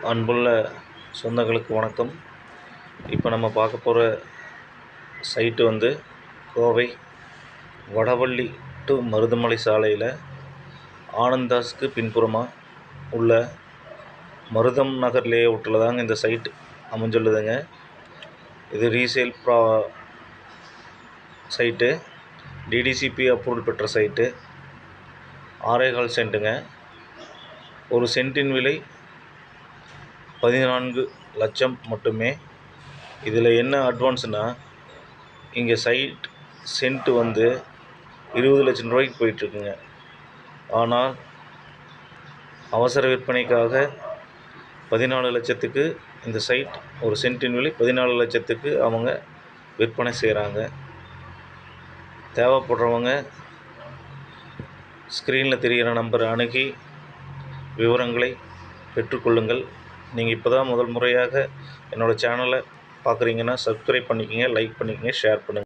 அன்புள்ள சொந்தங்களுக்கு வணக்கம். இப்போ நம்ம பார்க்க போகிற சைட்டு வந்து கோவை வடவள்ளி டு மருதமலை சாலையில் ஆனந்தாஸ்க்கு பின்புறமாக உள்ள மருதம் நகர் லேஅவுட்டில் தாங்க இந்த சைட் அமைஞ்சுள்ளதுங்க. இது ரீசேல் சைட்டு, டிடிசிபி அப்ரூவல் பெற்ற சைட்டு. 6.25 சென்ட்டுங்க. ஒரு சென்ட்டின் விலை 14 லட்சம் மட்டுமே. இதில் என்ன அட்வான்ஸ்னால், இங்கே சென்ட்டு வந்து 20 லட்சம் ரூபாய்க்கு போயிட்டுருக்குங்க. ஆனால் அவசர விற்பனைக்காக 14 லட்சத்துக்கு இந்த சைட், ஒரு சென்ட்டின் விலை 14 லட்சத்துக்கு அவங்க விற்பனை செய்கிறாங்க. தேவைப்படுறவங்க ஸ்க்ரீனில் தெரிகிற நம்பரை அணுகி விவரங்களை பெற்றுக்கொள்ளுங்கள். நீங்கள் இப்போ தான் முதல் முறையாக என்னோடய சேனலை பார்க்குறீங்கன்னா சப்ஸ்கிரைப் பண்ணிக்கங்க, லைக் பண்ணிக்கங்க, ஷேர் பண்ணுங்கள்.